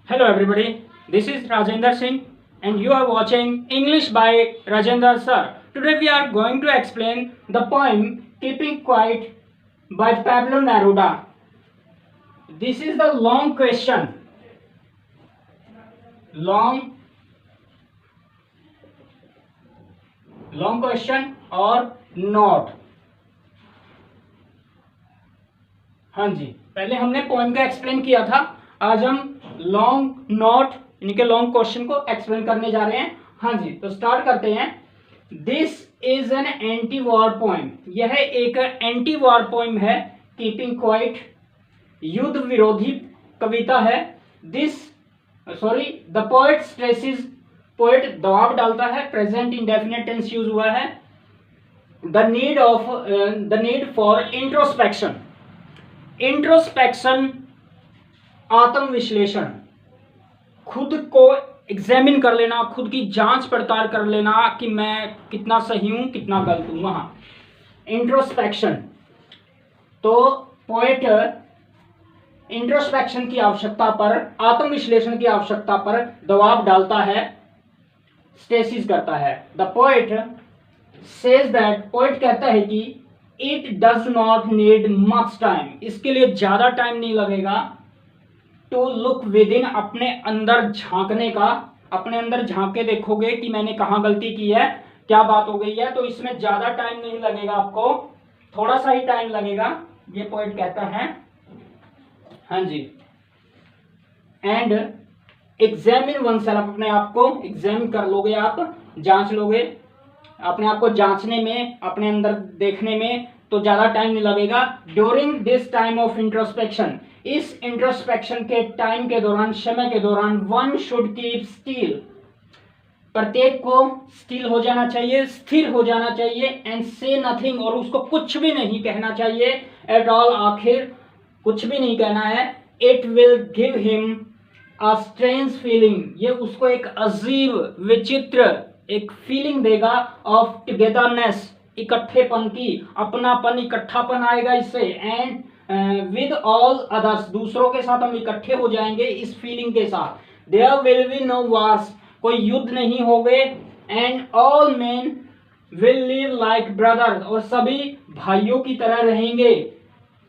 Hello everybody, this is Rajendra Singh and you are watching English by Rajendra Sir. Today we are going to explain the poem Keeping Quiet by Pablo Neruda. This is the long question. Long question or not. हाँ जी, पहले हमने poem का explain किया था. आज हम long note यानी कि लॉन्ग क्वेश्चन को एक्सप्लेन करने जा रहे हैं. हाँ जी, तो स्टार्ट करते हैं. This is an anti war poem. यह एक एंटी वॉर पोएम है. कीपिंग क्वाइट युद्ध विरोधी कविता है. द पोएट स्ट्रेसेस, पोएट दबाव डालता है. प्रेजेंट इंडेफिनिट टेंस यूज हुआ है. The need for introspection. Introspection आत्मविश्लेषण, खुद को एग्जामिन कर लेना, खुद की जांच पड़ताल कर लेना कि मैं कितना सही हूं कितना गलत हूं. वहां इंट्रोस्पेक्शन. तो पोएट इंट्रोस्पेक्शन की आवश्यकता पर, आत्मविश्लेषण की आवश्यकता पर दबाव डालता है, स्टेसिस करता है. The poet says that, poet कहता है कि it does not need much time, इसके लिए ज्यादा टाइम नहीं लगेगा. टू लुक विद इन, अपने अंदर झांकने का. अपने अंदर झांक के देखोगे कि मैंने कहाँ गलती की है, क्या बात हो गई है, तो इसमें ज्यादा टाइम नहीं लगेगा, आपको थोड़ा सा ही टाइम लगेगा, ये पोएट कहता है. हाँ जी. एंड एग्जामिन वन सेल्फ, अपने आप को एग्जामिन कर लोगे आप, जांच लोगे. अपने आप को जांचने में, अपने अंदर देखने में तो ज्यादा टाइम नहीं लगेगा. During this time of introspection, इस इंट्रोस्पेक्शन के टाइम के दौरान, समय के दौरान, वन शुड कीप स्टिल, प्रत्येक को स्टिल हो जाना चाहिए, स्थिर हो जाना चाहिए. एंड से नथिंग, और उसको कुछ भी नहीं कहना चाहिए. एट ऑल, आखिर कुछ भी नहीं कहना है. It will give him a strange feeling, ये उसको एक अजीब, विचित्र एक फीलिंग देगा. ऑफ टुगेदरनेस, इकट्ठेपन की, अपनापन, इकट्ठापन आएगा इससे. एंड विद ऑल अदर्स, दूसरों के साथ हम इकट्ठे हो जाएंगे इस फीलिंग के साथ. There will be no wars, कोई युद्ध नहीं होंगे. And all men will live like brothers, और सभी भाइयों की तरह रहेंगे.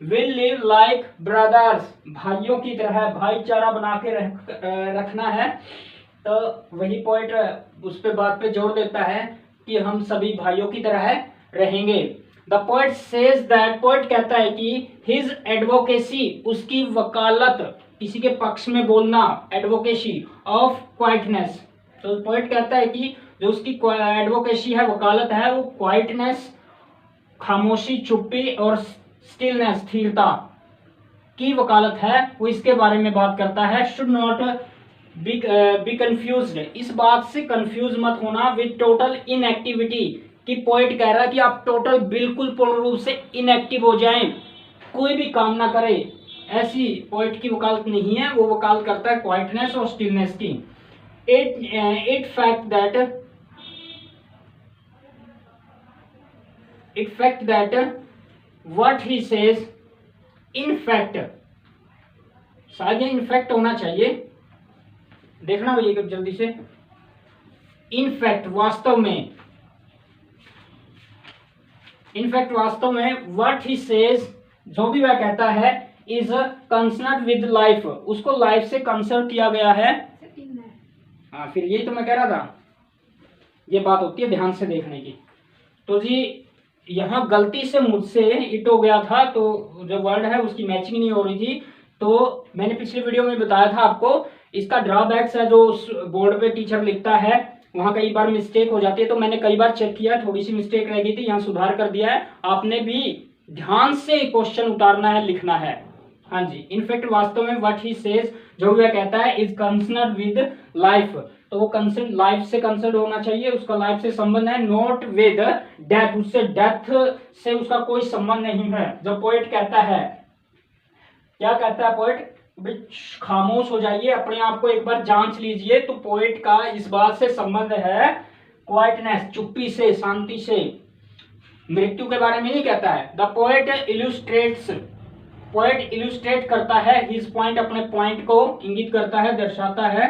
विल लिव लाइक ब्रदर्स, भाइयों की तरह, भाईचारा बना के रखना है. तो वही पॉइंट उस पे बात पे जोर देता है कि हम सभी भाइयों की तरह रहेंगे. The poet says that, poet कहता है कि हिज एडवोकेसी, उसकी वकालत, किसी के पक्ष में बोलना, एडवोकेसी ऑफ क्वाइटनेस. तो पोएट कहता है कि जो उसकी एडवोकेसी है, वकालत है, वो क्वाइटनेस, खामोशी, चुप्पी, और स्टिलनेस, स्थिरता की वकालत है. वो इसके बारे में बात करता है. शुड नॉट बी कंफ्यूज्ड, इस बात से कंफ्यूज मत होना. विद टोटल इनएक्टिविटी, कि पोएट कह रहा है कि आप टोटल, बिल्कुल पूर्ण रूप से इनएक्टिव हो जाएं, कोई भी काम ना करें. ऐसी पोएट की वकालत नहीं है. वो वकालत करता है क्वाइटनेस और स्टिलनेस की. It fact that what he says, in fact, शायद ये इनफैक्ट होना चाहिए, देखना भैया जल्दी से. इनफैक्ट, वास्तव में, इनफैक्ट वास्तव में, व्हाट ही सेज, जो भी वह कहता है, इज कंसर्न विद लाइफ, उसको लाइफ से कंसर्न किया गया है. हाँ, फिर यही तो मैं कह रहा था, ये बात होती है ध्यान से देखने की. तो जी यहाँ गलती से मुझसे इट हो गया था, तो जो वर्ड है उसकी मैचिंग नहीं हो रही थी. तो मैंने पिछले वीडियो में बताया था आपको, इसका ड्रॉबैक्स है, जो बोर्ड पे टीचर लिखता है वहाँ कई बार मिस्टेक हो जाती है. तो मैंने कई बार चेक किया, थोड़ी सी मिस्टेक रह गई थी, यहाँ सुधार कर दिया है. आपने भी ध्यान से क्वेश्चन उतारना है, लिखना है. हाँ जी. इनफैक्ट वास्तव में, व्हाट ही सेज, जो वह कहता है, इज कंसर्न विद लाइफ, तो वो कंसर्न, लाइफ से कंसर्न होना चाहिए, उसका लाइफ से संबंध है. नॉट विद डेथ, उससे डेथ से उसका कोई संबंध नहीं है. जो पोएट कहता है, क्या कहता है पोएट, खामोश हो जाइए, अपने आप को एक बार जांच लीजिए. तो पोएट का इस बात से संबंध है क्वाइटनेस, चुप्पी से, शांति से. मृत्यु के बारे में नहीं कहता है. द पोएट इलुस्ट्रेट्स, पोएट इलुस्ट्रेट करता है हिज पॉइंट, अपने पॉइंट को इंगित करता है, दर्शाता है,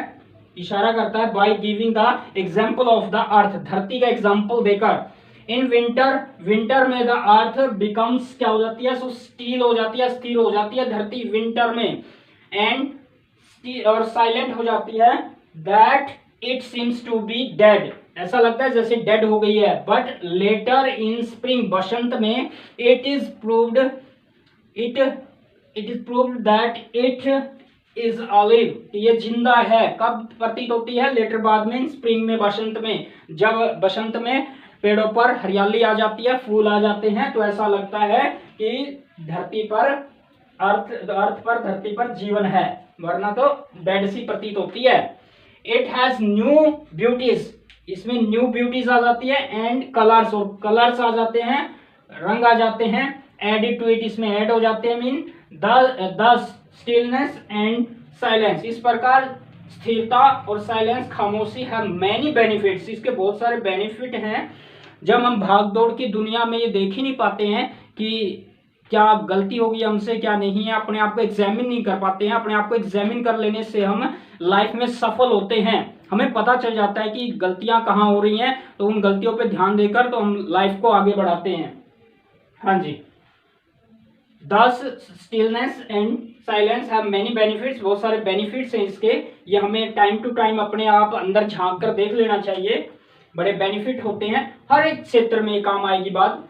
इशारा करता है by giving the example of the earth, धरती का एग्जाम्पल देकर। इन विंटर, विंटर में द अर्थ बिकम्स क्या हो जाती है, सो स्टील हो जाती है, स्थिर हो जाती है धरती विंटर में, एंड और साइलेंट हो जाती है, that it seems to be dead, ऐसा लगता है जैसे डेड हो गई है। बट लेटर इन स्प्रिंग, बसंत में, it is proved that it is alive, ये जिंदा है। कब प्रतीत होती है, लेटर बाद में, स्प्रिंग में, बसंत में, जब बसंत में पेड़ों पर हरियाली आ जाती है, फूल आ जाते हैं, तो ऐसा लगता है कि धरती पर धरती पर जीवन है, वरना तो डेड सी प्रतीत होती है। इट हैज न्यू ब्यूटीज, इसमें न्यू ब्यूटीज आ जाती है, एंड कलर्स, और कलर्स आ जाते हैं, रंग आ जाते हैं, एडिड टू इट, इसमें ऐड हो जाते हैं, मीन दस स्टिलनेस एंड साइलेंस, इस प्रकार स्थिरता और साइलेंस, खामोशी है मैनी बेनिफिट्स, इसके बहुत सारे बेनिफिट हैं। जब हम भाग दौड़ की दुनिया में ये देख ही नहीं पाते हैं कि क्या गलती होगी हमसे, क्या नहीं है, अपने आप को एग्जामिन नहीं कर पाते हैं। अपने आप को एग्जामिन कर लेने से हम लाइफ में सफल होते हैं, हमें पता चल जाता है कि गलतियां कहाँ हो रही हैं, तो उन गलतियों पे ध्यान देकर तो हम लाइफ को आगे बढ़ाते हैं। हाँ जी, दस stillness and silence have many benefits, बहुत सारे बेनिफिट्स हैं इसके, ये हमें टाइम टू टाइम अपने आप अंदर झांक कर देख लेना चाहिए, बड़े बेनिफिट होते हैं, हर एक क्षेत्र में काम आएगी बात।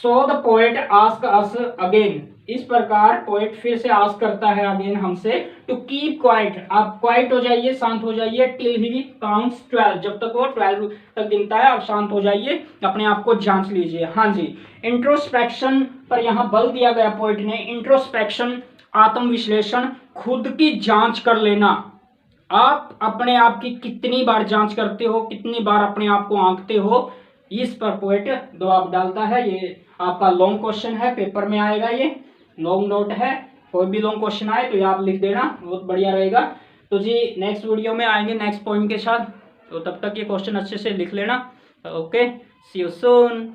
So the poet ask us again, इस प्रकार पोएट फिर से आस्क करता है अगेन हमसे, टू कीप क्वाइट, आप क्वाइट हो जाइए, शांत हो जाइए, टिल ही काउंट्स 12, जब तक वो 12 तक गिनता है आप शांत हो जाइए, अपने आप को जांच लीजिए। हाँ जी, इंट्रोस्पेक्शन पर यहाँ बल दिया गया पोएट ने, इंट्रोस्पेक्शन, आत्मविश्लेषण, खुद की जांच कर लेना। आप अपने आप की कितनी बार जांच करते हो, कितनी बार अपने आप को आंकते हो, इस पर पोएट दबाव डालता है। ये आपका लॉन्ग क्वेश्चन है, पेपर में आएगा, ये लॉन्ग नोट है, कोई भी लॉन्ग क्वेश्चन आए तो ये आप लिख देना, बहुत बढ़िया रहेगा। तो जी नेक्स्ट वीडियो में आएंगे नेक्स्ट पॉइंट के साथ, तो तब तक ये क्वेश्चन अच्छे से लिख लेना। Okay, see you soon.